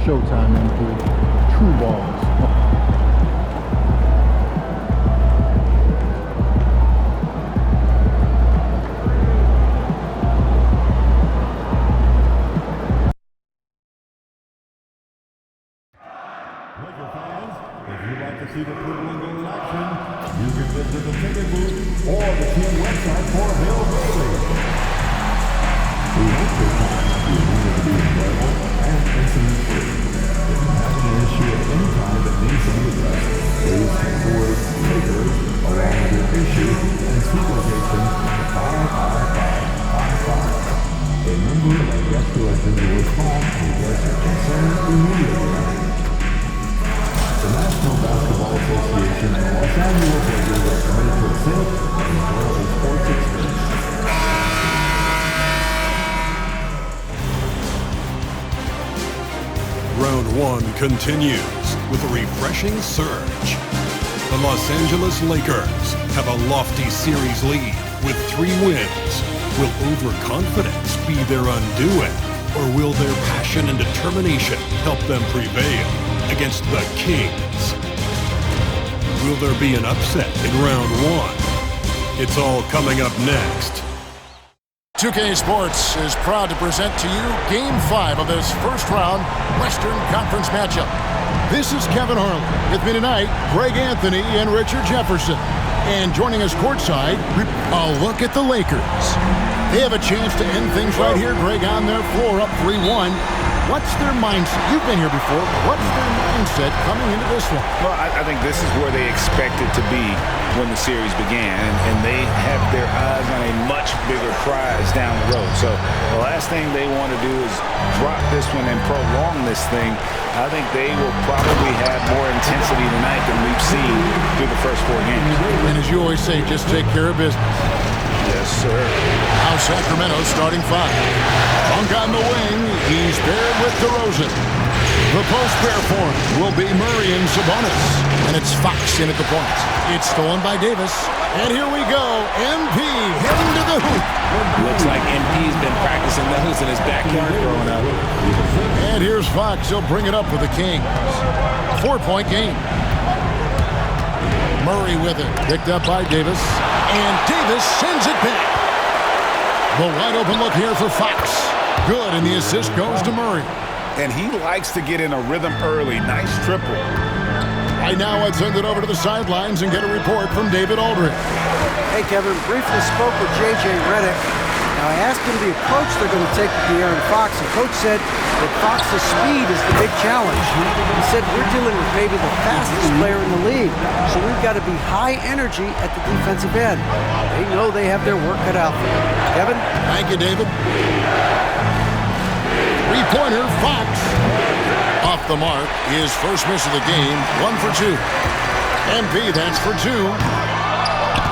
Showtime, MP. True balls. Laker fans, if you'd like to see the purple and gold action, you can visit the ticket booth or the team website for availability. We hope your time will be enjoyable and incident-free. If you have an issue of any kind that needs to be addressed, please take the word Lakers along with your issue and street location to 55555. A member of our restoration will respond to address your concern immediately. The National Basketball Association and Los Angeles Lakers are committed to a safe and enjoyable sports experience. Round one continues with a refreshing surge. The Los Angeles Lakers have a lofty series lead with 3 wins. Will overconfidence be their undoing, or will their passion and determination help them prevail against the Kings? Will there be an upset in round one? It's all coming up next. 2K Sports is proud to present to you Game 5 of this first-round Western Conference matchup. This is Kevin Harlan. With me tonight, Greg Anthony and Richard Jefferson. And joining us courtside, a look at the Lakers. They have a chance to end things right here, Greg, on their floor, up 3-1. What's their mindset? You've been here before. What's their mindset coming into this one? Well, I think this is where they expected to be when the series began, and they have their eyes on a much bigger prize down the road. So the last thing they want to do is drop this one and prolong this thing. I think they will probably have more intensity tonight than we've seen through the first 4 games. And as you always say, just take care of business. Yes, sir. Now Sacramento starting 5. Funk on the wing. He's paired with DeRozan. The post pair for him will be Murray and Sabonis. And it's Fox in at the point. It's stolen by Davis. And here we go. MP heading to the hoop. Looks like MP's been practicing those in his backyard growing up. And here's Fox. He'll bring it up with the Kings. 4-point game. Murray with it. Picked up by Davis. And Davis sends it back. The wide open look here for Fox. Good, and the assist goes to Murray. And he likes to get in a rhythm early. Nice triple. Right now, I'd send it over to the sidelines and get a report from David Aldridge. Hey, Kevin, briefly spoke with J.J. Redick. Now, I asked him the approach they're going to take with De'Aaron Fox, and Coach said that Fox's speed is the big challenge. He said we're dealing with maybe the fastest player in the league, so we've got to be high energy at the defensive end. They know they have their work cut out for them. Kevin? Thank you, David. Three-pointer, Fox. Off the mark. His first miss of the game, 1 for 2. MP, that's for 2.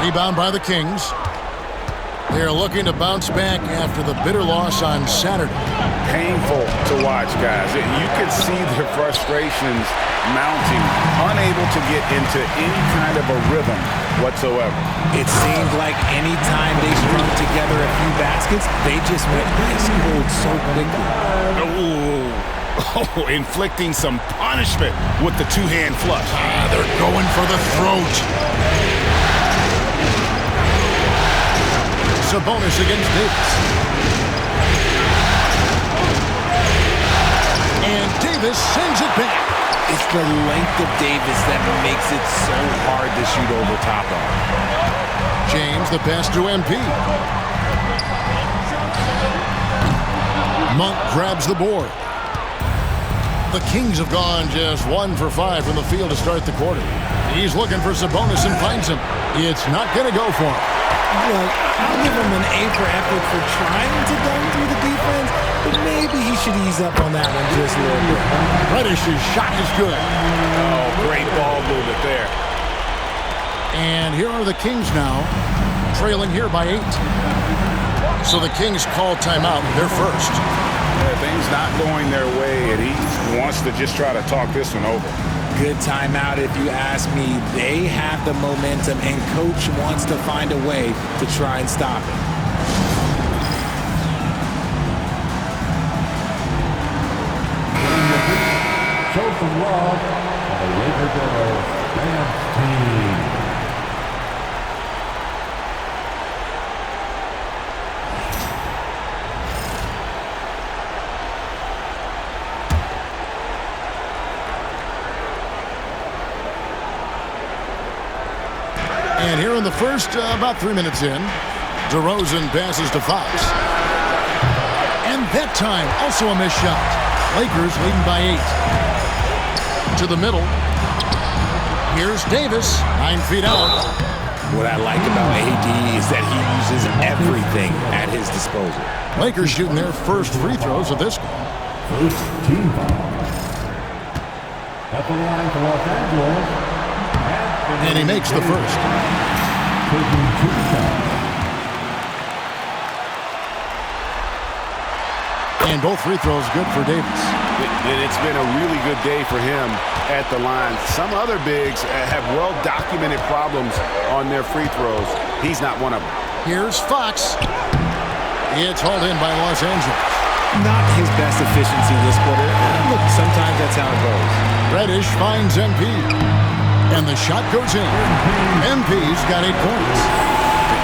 Rebound by the Kings. They're looking to bounce back after the bitter loss on Saturday. Painful to watch, guys. You could see their frustrations mounting, unable to get into any kind of a rhythm whatsoever. It seemed like any time they strung together a few baskets, they just went ice cold so quickly. Oh, inflicting some punishment with the two-hand flush. They're going for the throat. Sabonis against Davis. And Davis sends it back. It's the length of Davis that makes it so hard to shoot over top of. James, the pass to MP. Monk grabs the board. The Kings have gone just 1 for 5 from the field to start the quarter. He's looking for Sabonis and finds him. It's not going to go for him. Look, I'll give him an A for effort for trying to gun through the defense, but maybe he should ease up on that one just a little bit. Reddish's shot is good. Oh, great ball movement there. And here are the Kings now, trailing here by 8. So the Kings call timeout. They're first. Yeah, things not going their way, and he wants to just try to talk this one over. Good timeout if you ask me. They have the momentum, and Coach wants to find a way to try and stop it. glove of the Laker Girls dance team. And here in the first, about 3 minutes in, DeRozan passes to Fox. And that time, also a missed shot. Lakers leading by 8. To the middle. Here's Davis, 9 feet out. What I like about AD is that he uses everything at his disposal. Lakers shooting their first free throws of this game. First team foul. At the line for Los Angeles. And he makes the first. Taking 2 shots. And both free throws good for Davis. It's been a really good day for him at the line. Some other bigs have well-documented problems on their free throws. He's not one of them. Here's Fox. It's hauled in by Los Angeles. Not his best efficiency this quarter. Look, sometimes that's how it goes. Reddish finds MP. And the shot goes in. MP's got 8 points.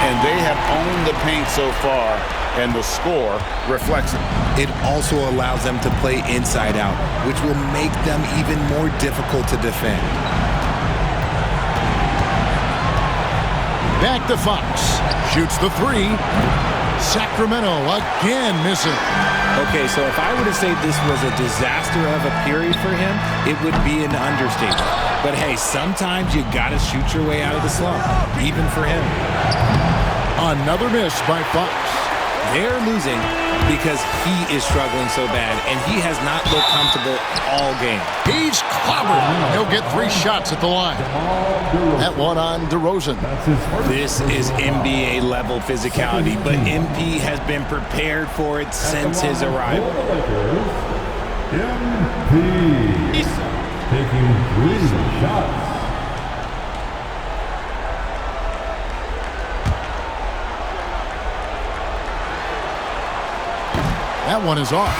And they have owned the paint so far, and the score reflects it. It also allows them to play inside out, which will make them even more difficult to defend. Back to Fox. Shoots the 3. Sacramento again missing. Okay, so if I were to say this was a disaster of a period for him, it would be an understatement. But hey, sometimes you gotta shoot your way out of the slump, even for him. Another miss by Fox. They're losing because he is struggling so bad, and he has not looked comfortable all game. He's clobbered. He'll get 3 shots at the line. That one on DeRozan. This is NBA-level physicality, but MP has been prepared for it since his arrival. MP taking 3 shots. That one is off.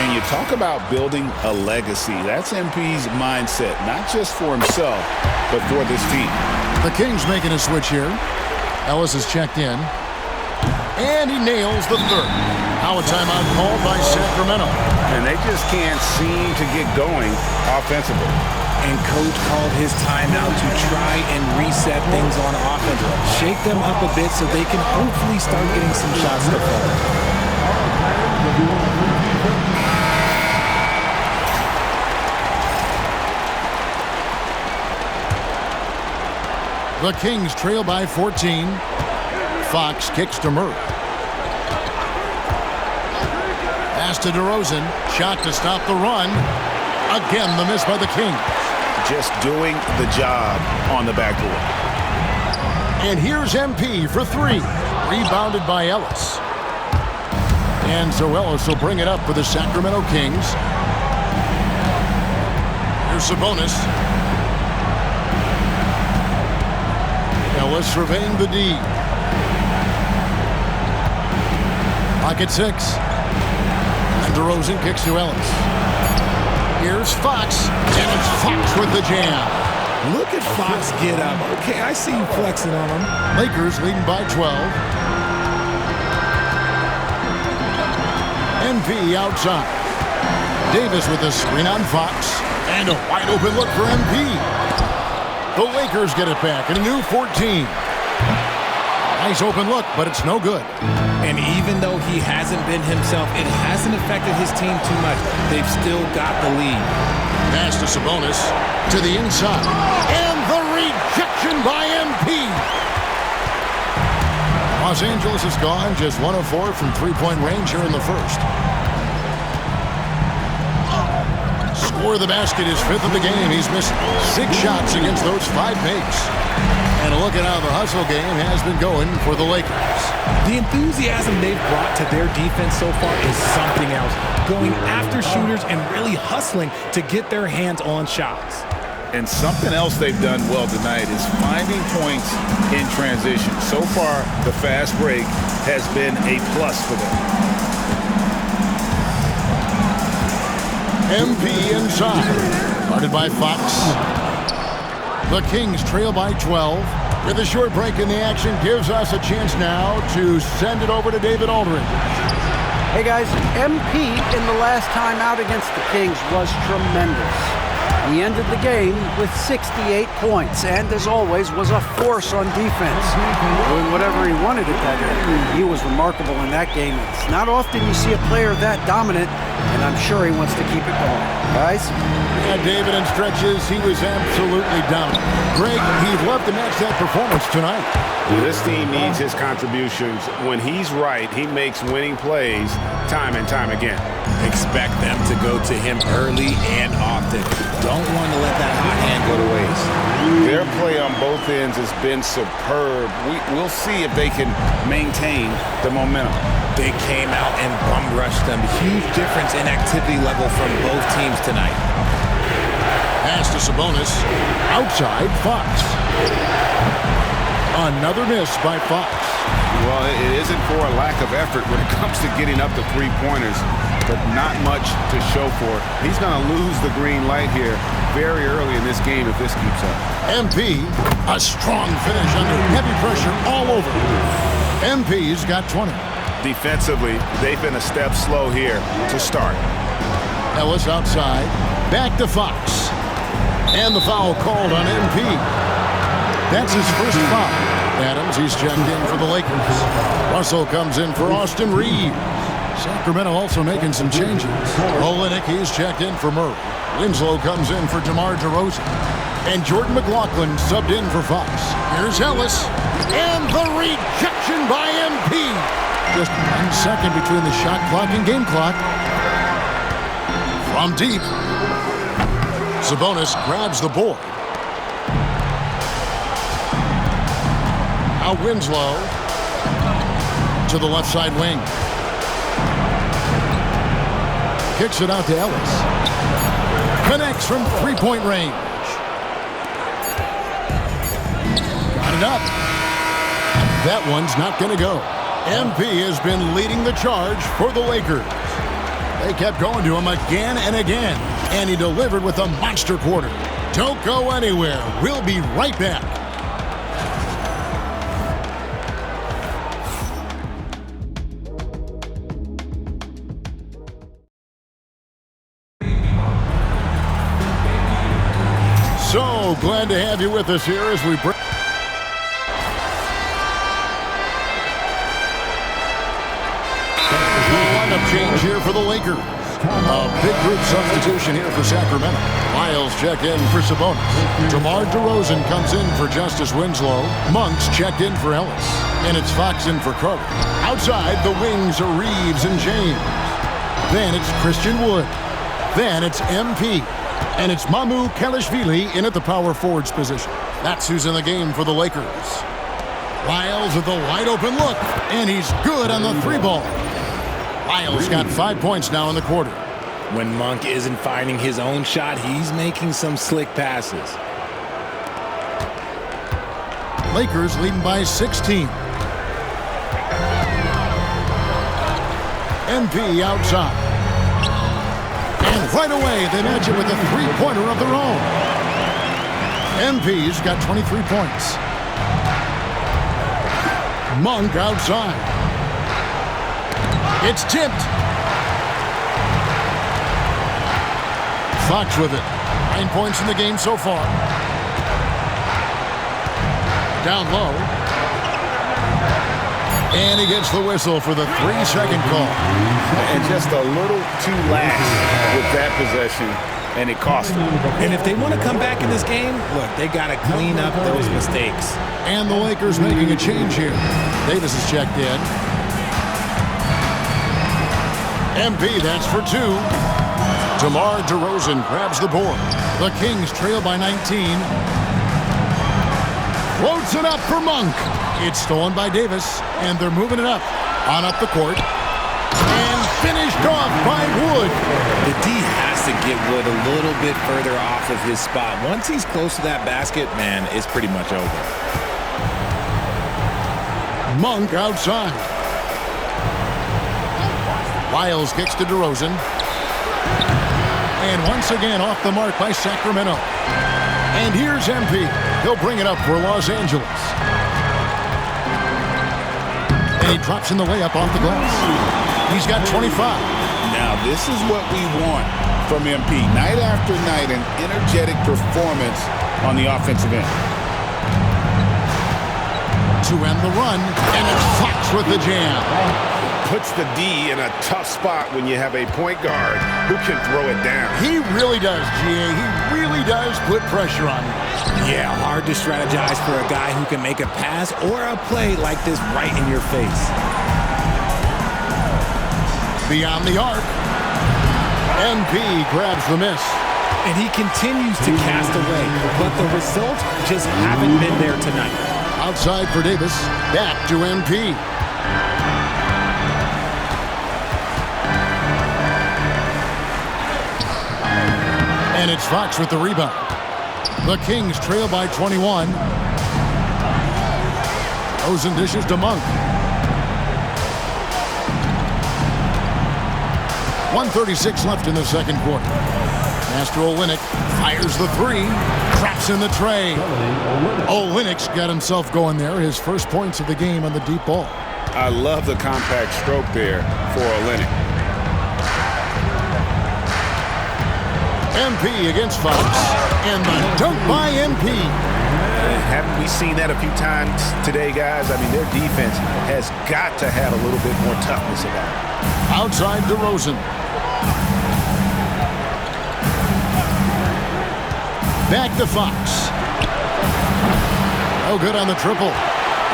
And you talk about building a legacy. That's MP's mindset, not just for himself, but for this team. The Kings making a switch here. Ellis is checked in. And he nails the 3rd. Now a timeout called by Sacramento. And they just can't seem to get going offensively. And coach called his timeout to try and reset things on offense. Shake them up a bit so they can hopefully start getting some shots to fall. The Kings trail by 14. Fox kicks to Murray. Pass to DeRozan. Shot to stop the run. Again, the miss by the Kings. Just doing the job on the backboard. And here's MP for 3. Rebounded by Ellis. And so Ellis will bring it up for the Sacramento Kings. Here's Sabonis. Ellis surveying the D. Pocket 6. And DeRozan kicks to Ellis. Here's Fox. And it's Fox with the jam. Look at Fox get up. Okay, I see you flexing on him. Lakers leading by 12. MP outside. Davis with a screen on Fox. And a wide open look for MP. The Lakers get it back in a new 14. Nice open look, but it's no good. And even though he hasn't been himself, it hasn't affected his team too much. They've still got the lead. Pass to Sabonis. To the inside. And the rejection by MP. Los Angeles is gone, just 1 of 4 from 3-point range here in the first. Score of the basket is 5th of the game. He's missed 6 shots against those 5 makes. And a look at how the hustle game has been going for the Lakers. The enthusiasm they've brought to their defense so far is something else. Going after shooters and really hustling to get their hands on shots. And something else they've done well tonight is finding points in transition. So far, the fast break has been a plus for them. MP inside. Guarded by Fox. The Kings trail by 12. With a short break in the action, gives us a chance now to send it over to David Aldridge. Hey guys, MP in the last time out against the Kings was tremendous. He ended the game with 68 points and, as always, was a force on defense. Doing whatever he wanted at that end. He was remarkable in that game. It's not often you see a player that dominant, and I'm sure he wants to keep it going. Guys? Yeah, David, in stretches, he was absolutely dominant. Greg, he'd love to match that performance tonight. This team needs his contributions. When he's right, he makes winning plays time and time again. Expect them to go to him early and often. Don't want to let that hot hand go to waste. Their play on both ends has been superb. We'll see if they can maintain the momentum. They came out and bum rushed them. Huge difference in activity level from both teams tonight. Pass to Sabonis. Outside, Fox. Another miss by Fox. Well, it isn't for a lack of effort when it comes to getting up the three-pointers, but not much to show for it. He's going to lose the green light here very early in this game if this keeps up. MP, a strong finish under heavy pressure all over. MP's got 20. Defensively, they've been a step slow here to start. Ellis outside. Back to Fox. And the foul called on MP. That's his first foul. Adams, he's checked in for the Lakers. Russell comes in for Austin Reeves. Sacramento also making some changes. Olenek, he's checked in for Murray. Winslow comes in for DeMar DeRozan. And Jordan McLaughlin subbed in for Fox. Here's Ellis. And the rejection by MP. Just 1 second between the shot clock and game clock. From deep. Sabonis grabs the board. Now Winslow to the left side wing. Kicks it out to Ellis. Connects from three-point range. Got it up. That one's not going to go. MP has been leading the charge for the Lakers. They kept going to him again and again, and he delivered with a monster quarter. Don't go anywhere. We'll be right back. So glad to have you with us here as we break. Lineup change here for the Lakers. A big group substitution here for Sacramento. Miles check in for Sabonis. DeMar DeRozan comes in for Justice Winslow. Monk's checked in for Ellis. And it's Fox in for Carter. Outside, the wings are Reeves and James. Then it's Christian Wood. Then it's MP. And it's Mamu Kelishvili in at the power forwards position. That's who's in the game for the Lakers. Miles with a wide open look. And he's good on the three ball. Miles got 5 points now in the quarter. When Monk isn't finding his own shot, he's making some slick passes. Lakers leading by 16. MP outside. And right away, they match it with a three-pointer of their own. MP's got 23 points. Monk outside. It's tipped. Fox with it. 9 points in the game so far. Down low. And he gets the whistle for the 3-second call. And just a little too lax with that possession, and it cost them. And if they want to come back in this game, look, they got to clean up those mistakes. And the Lakers making a change here. Davis is checked in. MP, that's for 2. DeMar DeRozan grabs the board. The Kings trail by 19. Floats it up for Monk. It's stolen by Davis, and they're moving it up. On up the court. And finished off by Wood. The D has to get Wood a little bit further off of his spot. Once he's close to that basket, man, it's pretty much over. Monk outside. Miles kicks to DeRozan. And once again off the mark by Sacramento. And here's MP. He'll bring it up for Los Angeles. And he drops in the layup off the glass. He's got 25. Now, this is what we want from MP. Night after night, an energetic performance on the offensive end. To end the run, and it's Fox with the jam. Puts the D in a tough spot when you have a point guard who can throw it down. He really does, GA. He really does put pressure on him. Yeah, hard to strategize for a guy who can make a pass or a play like this right in your face. Beyond the arc. MP grabs the miss. And he continues to cast away, but the results just haven't been there tonight. Outside for Davis. Back to MP. And it's Fox with the rebound. The Kings trail by 21. Rosen dishes to Monk. 1:36 left in the second quarter. Master Olynyk fires the three. Traps in the tray. Olynyk's got himself going there. His first points of the game on the deep ball. I love the compact stroke there for Olynyk. MP against Fox. And the dunk by MP. Haven't we seen that a few times today, guys? I mean, their defense has got to have a little bit more toughness about it. Outside to Rosen. Back to Fox. Oh, good on the triple.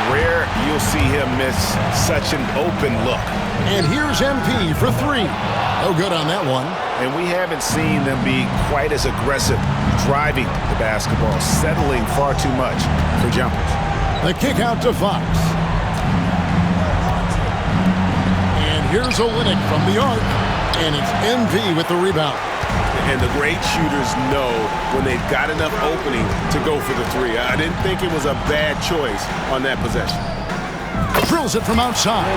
Rare you'll see him miss such an open look. And here's MP for three. Oh, good on that one. And we haven't seen them be quite as aggressive driving the basketball, settling far too much for jumpers. The kick out to Fox. And here's Olynyk from the arc. And it's MP with the rebound. And the great shooters know when they've got enough opening to go for the three. I didn't think it was a bad choice on that possession. Drills it from outside.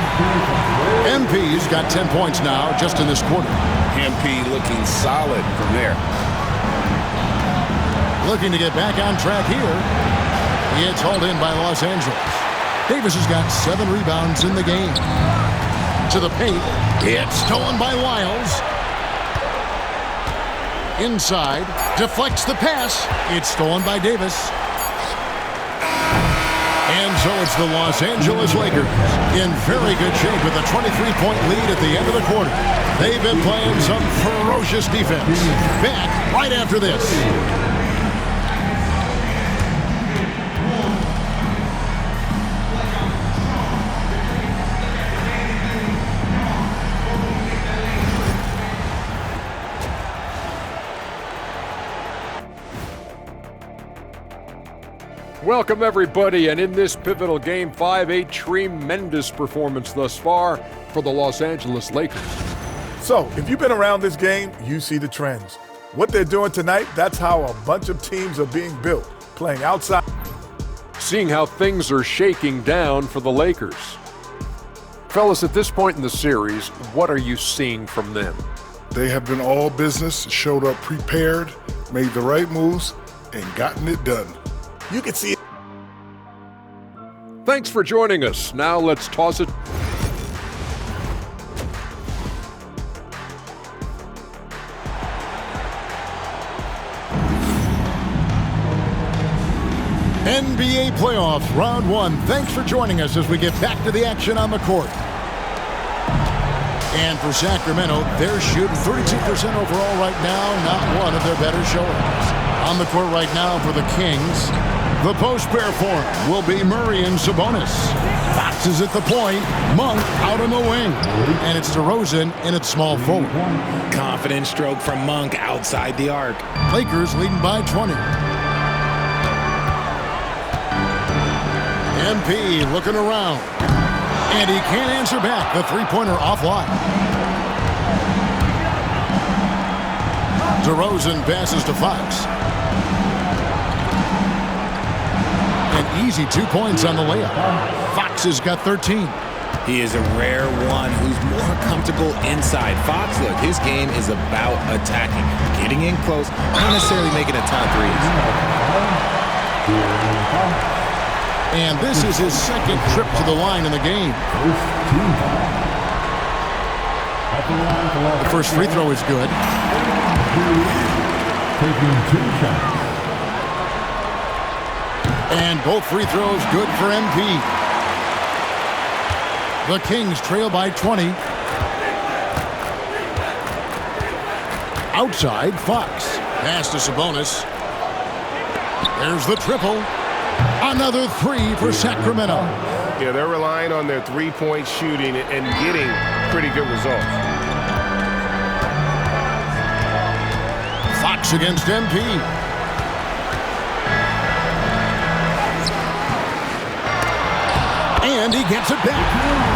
MP's got 10 points now just in this quarter. MP looking solid from there. Looking to get back on track here. He gets hauled in by Los Angeles. Davis has got 7 rebounds in the game. To the paint. It's stolen by Wiles. Inside. Deflects the pass. It's stolen by Davis. And so it's the Los Angeles Lakers in very good shape with a 23-point lead at the end of the quarter. They've been playing some ferocious defense. Back right after this. Welcome, everybody, and in this pivotal Game 5, a tremendous performance thus far for the Los Angeles Lakers. So, if you've been around this game, you see the trends. What they're doing tonight, that's how a bunch of teams are being built, playing outside. Seeing how things are shaking down for the Lakers. Fellas, at this point in the series, what are you seeing from them? They have been all business, showed up prepared, made the right moves, and gotten it done. You can see it. Thanks for joining us. Now let's toss it. NBA Playoffs, Round 1. Thanks for joining us as we get back to the action on the court. And for Sacramento, they're shooting 32% overall right now, not one of their better showings. On the court right now for the Kings, the post pair form will be Murray and Sabonis. Fox is at the point, Monk out on the wing. And it's DeRozan in its small forward. Confident stroke from Monk outside the arc. Lakers leading by 20. MP looking around. And he can't answer back. The three-pointer offline. DeRozan passes to Fox. An easy 2 points on the layup. Fox has got 13. He is a rare one who's more comfortable inside. Fox, look, his game is about attacking, getting in close, not necessarily making a ton of threes. And this is his second trip to the line in the game. The first free throw is good. Taking 2 shots. And both free throws good for MP. The Kings trail by 20. Outside, Fox. Pass to Sabonis. There's the triple. Another 3 for Sacramento. Yeah, they're relying on their three-point shooting and getting pretty good results. Fox against MP. And he gets it back.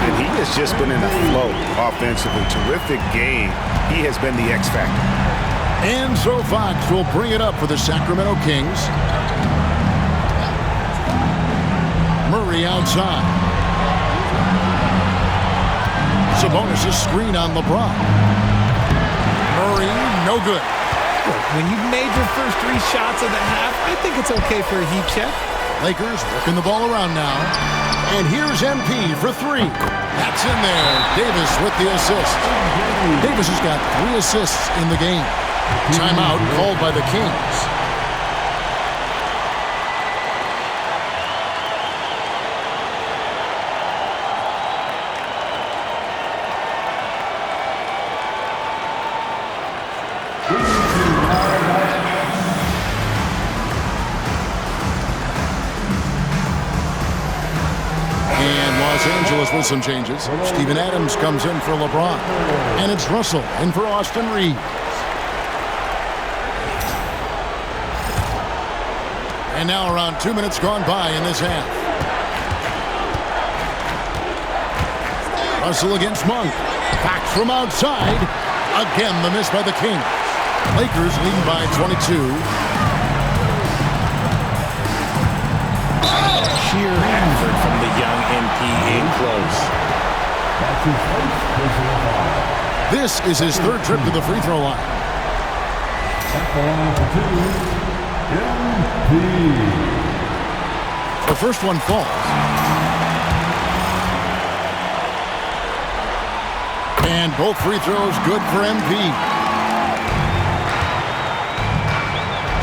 And he has just been in a flow offensively. Terrific game. He has been the X factor. And so Fox will bring it up for the Sacramento Kings. Murray outside. Sabonis' screen on LeBron. Murray, no good. When you've made your first 3 shots of the half, I think it's okay for a heat check. Lakers working the ball around now. And here's MP for 3. That's in there. Davis with the assist. Davis has got 3 assists in the game. Timeout called by the Kings. With some changes. Steven Adams comes in for LeBron. And it's Russell in for Austin Reeves. And now around 2 minutes gone by in this half. Russell against Monk. Back from outside. Again, the miss by the Kings. Lakers leading by 22. Sheer effort from the young MP in close. This is his 3rd trip to the free throw line. The first one falls. And both free throws good for MP.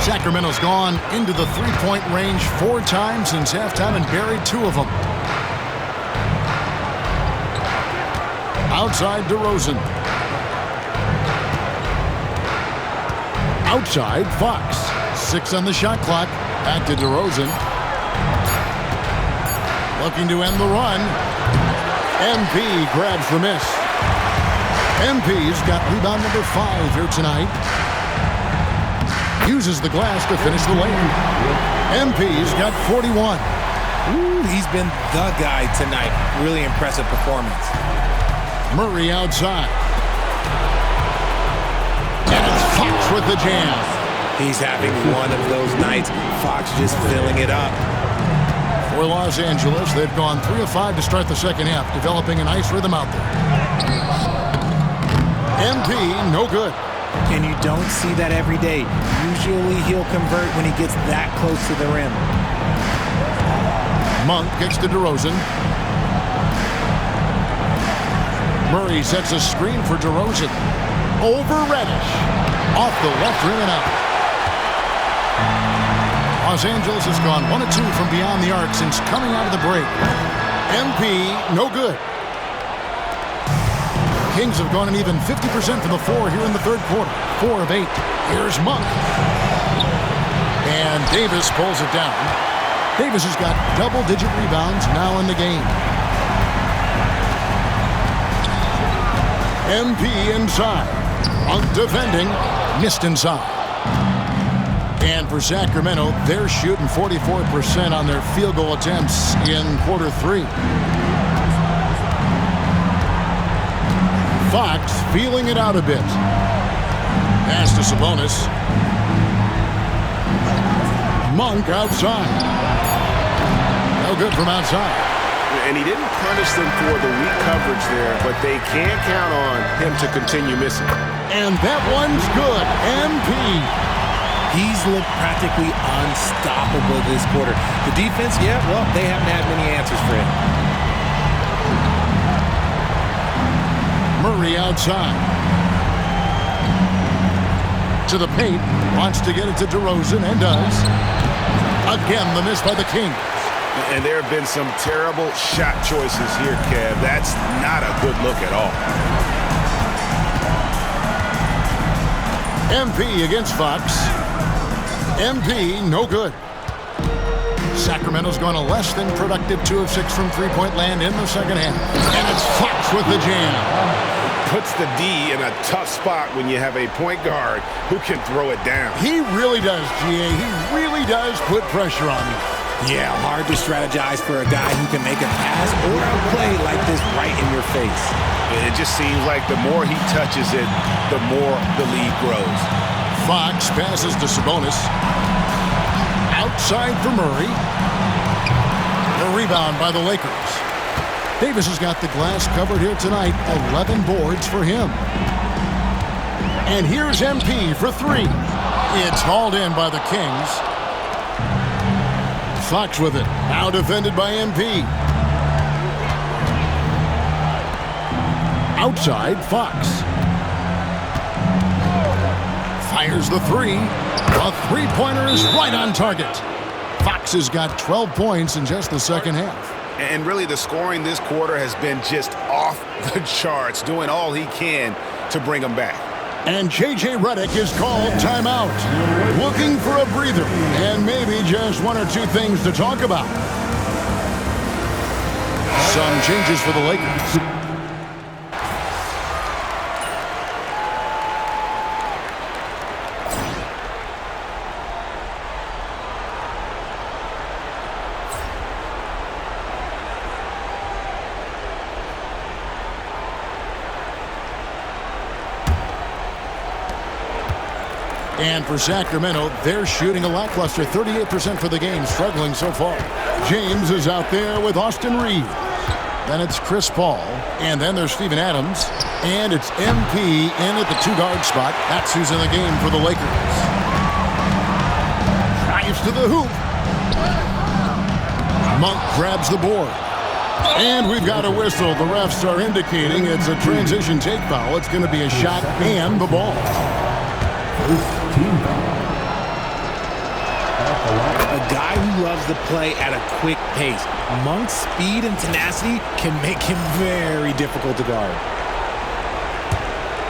Sacramento's gone into the 3-point range 4 times since halftime and buried 2 of them. Outside DeRozan. Outside Fox. 6 on the shot clock. Back to DeRozan. Looking to end the run. MP grabs the miss. MP's got rebound number 5 here tonight. Uses the glass to finish the layup. MP's got 41. Ooh, he's been the guy tonight. Really impressive performance. Murray outside. And it's Fox with the jam. He's having one of those nights. Fox just filling it up. For Los Angeles, they've gone 3 of 5 to start the second half, developing a nice rhythm out there. MP, no good. And you don't see that every day. Usually he'll convert when he gets that close to the rim. Monk gets to DeRozan. Murray sets a screen for DeRozan. Over Reddish. Off the left rim and out. Los Angeles has gone 1 of 2 from beyond the arc since coming out of the break. MP, no good. Kings have gone an even 50% from the floor here in the 3rd quarter. 4 of 8. Here's Monk. And Davis pulls it down. Davis has got double-digit rebounds now in the game. MP inside. Monk defending. Missed inside. And for Sacramento, they're shooting 44% on their field goal attempts in quarter 3. Fox feeling it out a bit. Pass to Sabonis. Monk outside. No good from outside. and he didn't punish them for the weak coverage there, but they can't count on him to continue missing. And that one's good. MP. He's looked practically unstoppable this quarter. The defense, yeah, well, they haven't had many answers for him. Murray outside. To the paint. Wants to get it to DeRozan and does. Again, the miss by the Kings. And there have been some terrible shot choices here, Kev. That's not a good look at all. MP against Fox. MP, no good. Sacramento's gone a less than productive 2 of 6 from three-point land in the second half. And it's Fox with the jam. Puts the D in a tough spot when you have a point guard who can throw it down. He really does, GA. He really does put pressure on you. Yeah, hard to strategize for a guy who can make a pass or a play like this right in your face. It just seems like the more he touches it, the more the lead grows. Fox passes to Sabonis. Outside for Murray. The rebound by the Lakers. Davis has got the glass covered here tonight. 11 boards for him. And here's MP for 3. It's hauled in by the Kings. Fox with it. Now defended by MP. Outside, Fox. Fires the 3. A three-pointer is right on target. Fox has got 12 points in just the second half. And really, the scoring this quarter has been just off the charts, doing all he can to bring them back. And J.J. Redick is called timeout. Looking for a breather and maybe just 1 or 2 things to talk about. Some changes for the Lakers. And for Sacramento, they're shooting a lackluster 38% for the game, struggling so far. James is out there with Austin Reeves. Then it's Chris Paul. And then there's Steven Adams. And it's MP in at the 2-guard spot. That's who's in the game for the Lakers. Drives to the hoop. Monk grabs the board. And we've got a whistle. The refs are indicating it's a transition take foul. It's going to be a shot and the ball. A guy who loves to play at a quick pace. Monk's speed and tenacity can make him very difficult to guard.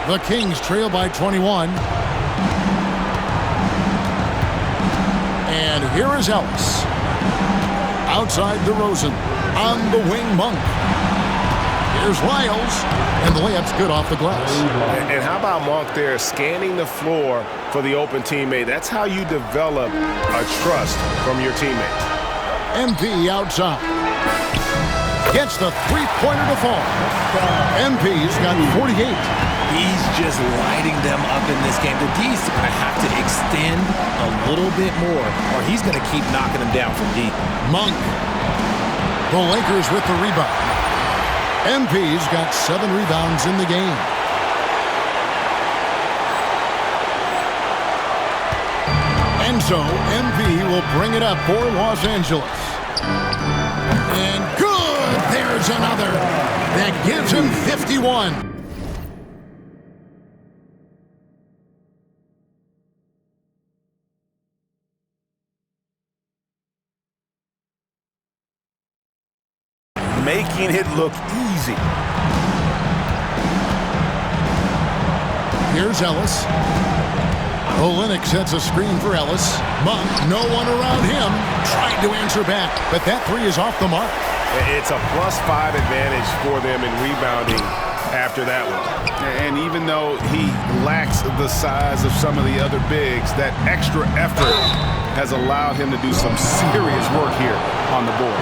The Kings trail by 21. And here is Ellis. Outside DeRozan. On the wing, Monk. Here's Lyles. And the layup's good off the glass. And how about Monk there scanning the floor for the open teammate? That's how you develop a trust from your teammates. MP outside. Gets the three-pointer to fall. MP's got 48. He's just lighting them up in this game. The D's going to have to extend a little bit more, or he's going to keep knocking them down from deep. Monk. The Lakers with the rebound. MP's got 7 rebounds in the game. And so MP will bring it up for Los Angeles. And good! There's another. That gives him 51. Making it look easy. Here's Ellis. Olynyk sets a screen for Ellis. Monk, no one around him, trying to answer back, but that 3 is off the mark. It's a +5 advantage for them in rebounding after that one. And even though he lacks the size of some of the other bigs, that extra effort has allowed him to do some serious work here on the board.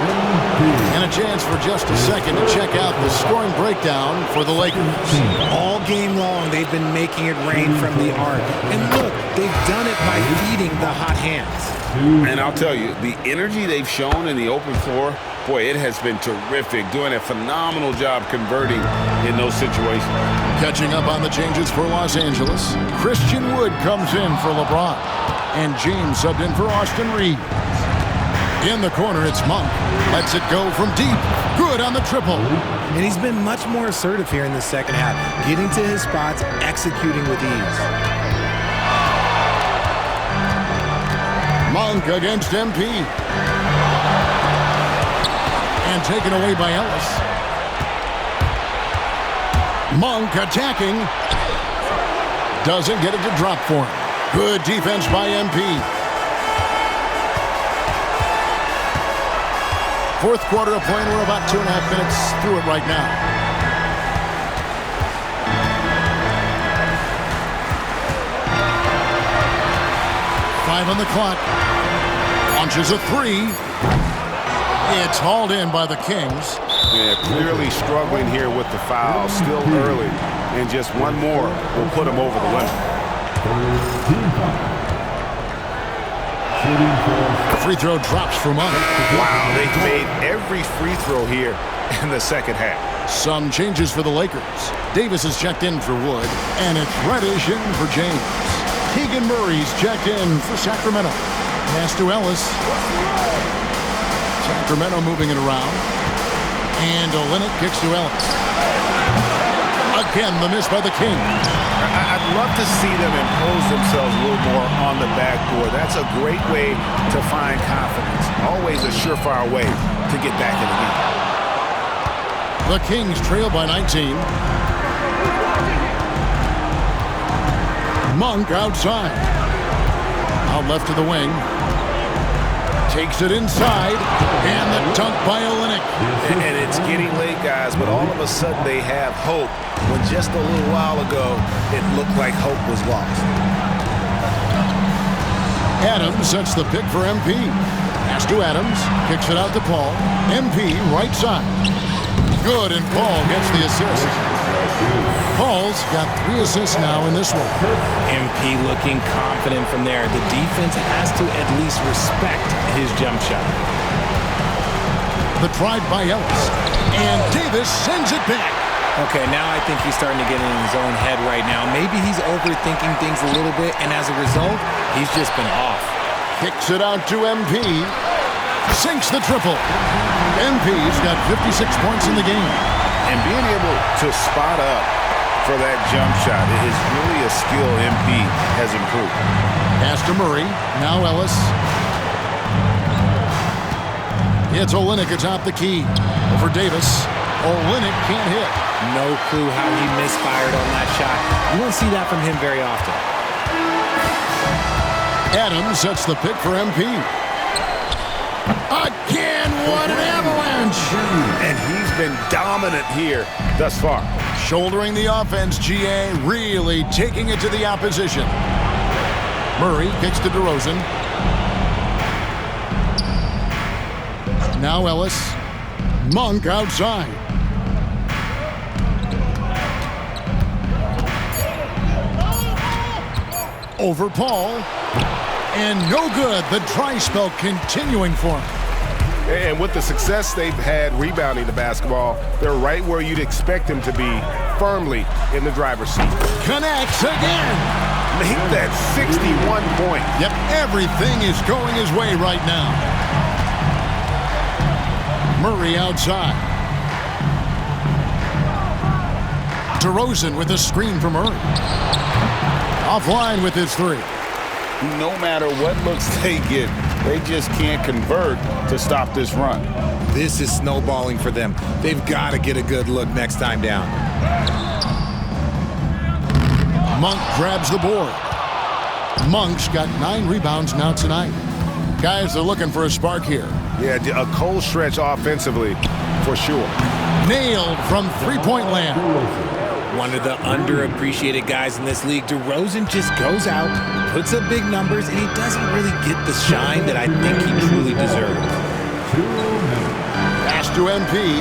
And a chance for just a second to check out the scoring breakdown for the Lakers. All game long, they've been making it rain from the arc. And look, they've done it by feeding the hot hands. And I'll tell you, the energy they've shown in the open floor boy, it has been terrific, doing a phenomenal job converting in those situations. Catching up on the changes for Los Angeles, Christian Wood comes in for LeBron, and James subbed in for Austin Reeves. In the corner, it's Monk. Lets it go from deep. Good on the triple. And he's been much more assertive here in the second half, getting to his spots, executing with ease. Monk against MP. And taken away by Ellis. Monk attacking. Doesn't get it to drop for him. Good defense by MP. Fourth quarter of play, and we're about 2.5 minutes through it right now. Five on the clock. Launches a three. It's hauled in by the Kings. Yeah, clearly struggling here with the foul, still early. And just one more will put him over the limit. The free throw drops for Monk. Wow, they've made every free throw here in the second half. Some changes for the Lakers. Davis is checked in for Wood, and it's Reddish in for James. Keegan Murray's checked in for Sacramento. Pass to Ellis. Sacramento moving it around. And Olynyk kicks to Ellis. Again, the miss by the Kings. I'd love to see them impose themselves a little more on the backboard. That's a great way to find confidence. Always a surefire way to get back in the game. The Kings trail by 19. Monk outside. Out left to the wing. Takes it inside. And the dunk by Olynyk. And it's getting late, guys, but all of a sudden they have hope when just a little while ago it looked like hope was lost. Adams sets the pick for MP. Pass to Adams. Kicks it out to Paul. MP right side. Good, and Paul gets the assist. Paul's got 3 assists now in this one. MP looking confident from there. The defense has to at least respect his jump shot. The drive by Ellis. And Davis sends it back. Okay, now I think he's starting to get in his own head right now. Maybe he's overthinking things a little bit, and as a result, he's just been off. Kicks it out to MP. Sinks the triple. MP's got 56 points in the game. And being able to spot up for that jump shot is really a skill MP has improved. Pass to Murray. Now Ellis. It's Olynyk atop the key. Over Davis. Olynyk can't hit. No clue how he misfired on that shot. You won't see that from him very often. Adams sets the pick for MP. Again, what an avalanche! And he's been dominant here thus far. Shouldering the offense, GA really taking it to the opposition. Murray kicks to DeRozan. Now Ellis. Monk outside. Over Paul. And no good. The dry spell continuing for him. And with the success they've had rebounding the basketball, they're right where you'd expect them to be, firmly in the driver's seat. Connects again. Make that 61 point. Yep, everything is going his way right now. Murray outside. DeRozan with a screen from Murray. Offline with his three. No matter what looks they get, they just can't convert to stop this run. This is snowballing for them. They've got to get a good look next time down. Monk grabs the board. Monk's got 9 rebounds now tonight. Guys, they're looking for a spark here. Yeah, a cold stretch offensively, for sure. Nailed from three-point land. One of the underappreciated guys in this league. DeRozan just goes out, puts up big numbers, and he doesn't really get the shine that I think he truly deserves. Pass to MP.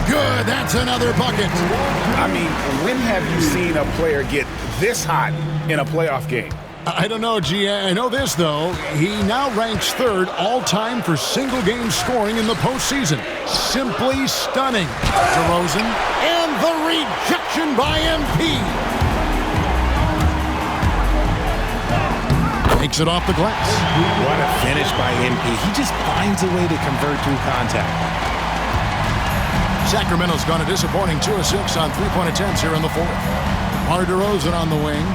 Good, that's another bucket. I mean, when have you seen a player get this hot in a playoff game? I don't know, G. I know this, though. He now ranks third all-time for single-game scoring in the postseason. Simply stunning. DeRozan, and the rejection by MP. Takes it off the glass. What a finish by MP. He just finds a way to convert through contact. Sacramento's gone a disappointing 2 of 6 on three-point attempts here in the fourth. DeRozan on the wing.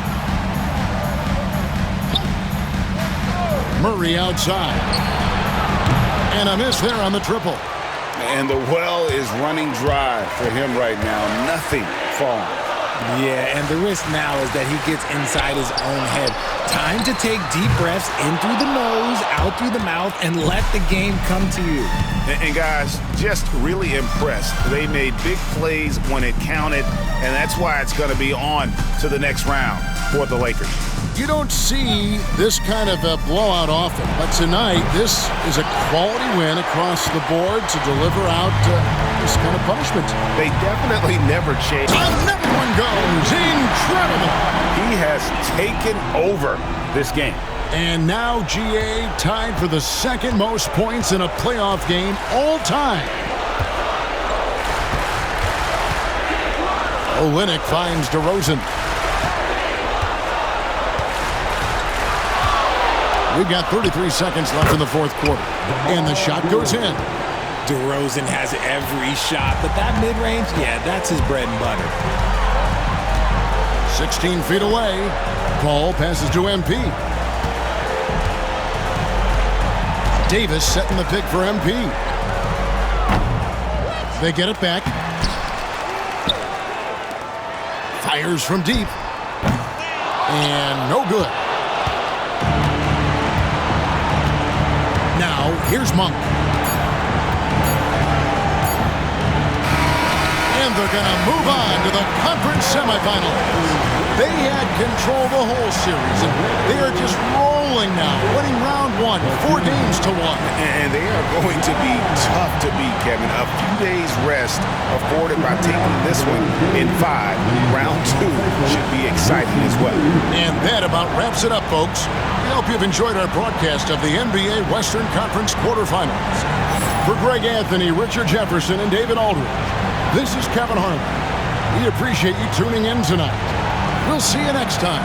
Murray outside. And a miss there on the triple. And the well is running dry for him right now. Nothing falling. Yeah, and the risk now is that he gets inside his own head. Time to take deep breaths in through the nose, out through the mouth, and let the game come to you. And guys, just really impressed. They made big plays when it counted, and that's why it's going to be on to the next round for the Lakers. You don't see this kind of a blowout often, but tonight this is a quality win across the board to deliver out this kind of punishment. They definitely never change. Another one goes. Incredible. He has taken over this game. And now GA tied for the second most points in a playoff game all time. Olynyk finds DeRozan. We've got 33 seconds left in the fourth quarter. And the shot goes in. DeRozan has every shot, but that mid-range, yeah, that's his bread and butter. 16 feet away. Ball passes to MP. Davis setting the pick for MP. They get it back. Fires from deep. And no good. Now, here's Monk. And they're going to move on to the conference semifinals. They had control the whole series, and they are just rolling now, winning round one, 4 games to 1. And they are going to be tough to beat, Kevin. A few days rest afforded by taking this one in 5. Round 2 should be exciting as well. And that about wraps it up, folks. We hope you've enjoyed our broadcast of the NBA Western Conference quarterfinals. For Greg Anthony, Richard Jefferson, and David Aldridge, this is Kevin Harlan. We appreciate you tuning in tonight. We'll see you next time.